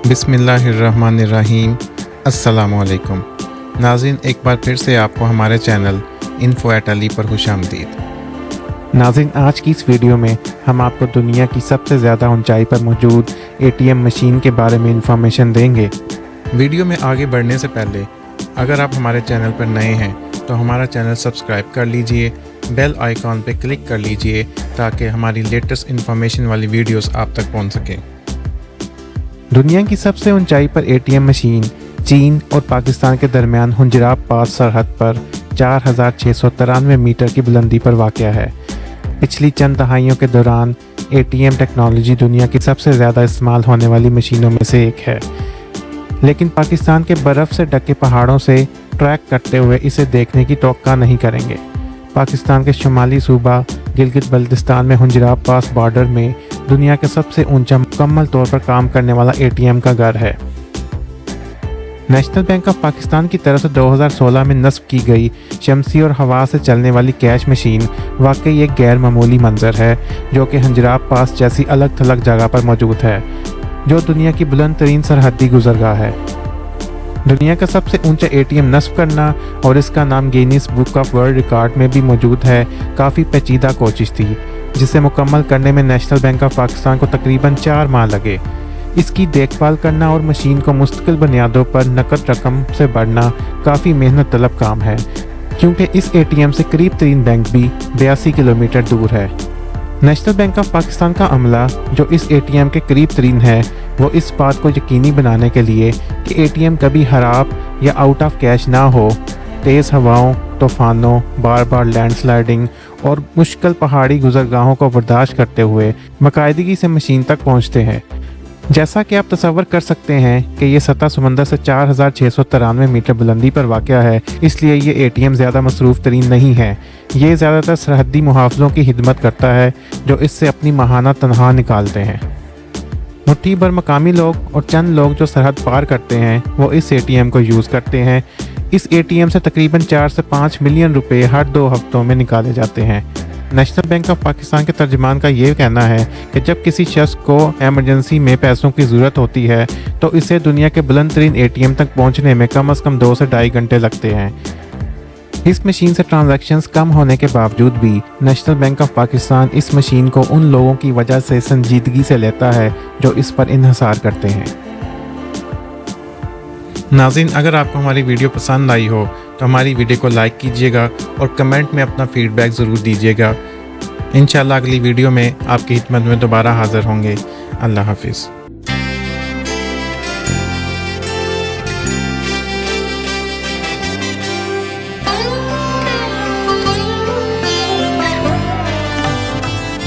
بسم اللہ الرحمن الرحیم۔ السلام علیکم ناظرین، ایک بار پھر سے آپ کو ہمارے چینل info@ali پر خوش آمدید۔ ناظرین، آج کی اس ویڈیو میں ہم آپ کو دنیا کی سب سے زیادہ اونچائی پر موجود ATM مشین کے بارے میں انفارمیشن دیں گے۔ ویڈیو میں آگے بڑھنے سے پہلے اگر آپ ہمارے چینل پر نئے ہیں تو ہمارا چینل سبسکرائب کر لیجئے، بیل آئیکن پہ کلک کر لیجئے تاکہ ہماری لیٹسٹ انفارمیشن والی ویڈیوز آپ تک پہنچ سکیں۔ دنیا کی سب سے اونچائی پر ATM مشین چین اور پاکستان کے درمیان ہنجراب پاس سرحد پر 4693 میٹر کی بلندی پر واقع ہے۔ پچھلی چند دہائیوں کے دوران ATM ٹیکنالوجی دنیا کی سب سے زیادہ استعمال ہونے والی مشینوں میں سے ایک ہے، لیکن پاکستان کے برف سے ڈھکے پہاڑوں سے ٹریک کرتے ہوئے اسے دیکھنے کی توقع نہیں کریں گے۔ پاکستان کے شمالی صوبہ گلگت بلتستان میں ہنجراب پاس بارڈر میں دنیا کے سب سے اونچا مکمل طور پر کام کرنے والا ATM کا گھر ہے۔ نیشنل بینک آف پاکستان کی طرف سے 2016 میں نصب کی گئی شمسی اور ہوا سے چلنے والی کیش مشین واقعی ایک غیر معمولی منظر ہے، جو کہ ہنجراب پاس جیسی الگ تھلگ جگہ پر موجود ہے، جو دنیا کی بلند ترین سرحدی گزرگاہ ہے۔ دنیا کا سب سے اونچا ATM نصب کرنا اور اس کا نام Guinness book of world record میں بھی موجود ہے کافی پیچیدہ کوشش تھی، جسے مکمل کرنے میں نیشنل بینک آف پاکستان کو تقریباً 4 ماہ لگے۔ اس کی دیکھ بھال کرنا اور مشین کو مستقل بنیادوں پر نقد رقم سے بڑھنا کافی محنت طلب کام ہے، کیونکہ اس ATM سے قریب ترین بینک بھی 82 کلومیٹر دور ہے۔ نیشنل بینک آف پاکستان کا عملہ جو اس ATM کے قریب ترین ہے، وہ اس بات کو یقینی بنانے کے لیے کہ ATM کبھی خراب یا آؤٹ آف کیش نہ ہو، تیز ہواؤں، طوفانوں، بار بار لینڈ سلائڈنگ اور مشکل پہاڑی گزرگاہوں کو برداشت کرتے ہوئے باقاعدگی سے مشین تک پہنچتے ہیں۔ جیسا کہ آپ تصور کر سکتے ہیں کہ یہ سطح سمندر سے 4693 میٹر بلندی پر واقع ہے، اس لیے یہ ATM زیادہ مصروف ترین نہیں ہے۔ یہ زیادہ تر سرحدی محافظوں کی خدمت کرتا ہے جو اس سے اپنی ماہانہ تنخواہ نکالتے ہیں۔ مٹھی بھر مقامی لوگ اور چند لوگ جو سرحد پار کرتے ہیں وہ اس ATM کو یوز کرتے ہیں۔ اس ATM سے تقریباً 4 سے 5 ملین روپے ہر 2 ہفتوں میں نکالے جاتے ہیں۔ نیشنل بینک آف پاکستان کے ترجمان کا یہ کہنا ہے کہ جب کسی شخص کو ایمرجنسی میں پیسوں کی ضرورت ہوتی ہے تو اسے دنیا کے بلند ترین ATM تک پہنچنے میں کم از کم 2 سے 2.5 گھنٹے لگتے ہیں۔ اس مشین سے ٹرانزیکشنز کم ہونے کے باوجود بھی نیشنل بینک آف پاکستان اس مشین کو ان لوگوں کی وجہ سے سنجیدگی سے لیتا ہے جو اس پر انحصار کرتے ہیں۔ ناظرین، اگر آپ کو ہماری ویڈیو پسند آئی ہو تو ہماری ویڈیو کو لائک کیجیے گا اور کمنٹ میں اپنا فیڈ بیک ضرور دیجیے گا۔ انشاءاللہ اگلی ویڈیو میں آپ کی خدمت میں دوبارہ حاضر ہوں گے۔ اللہ حافظ۔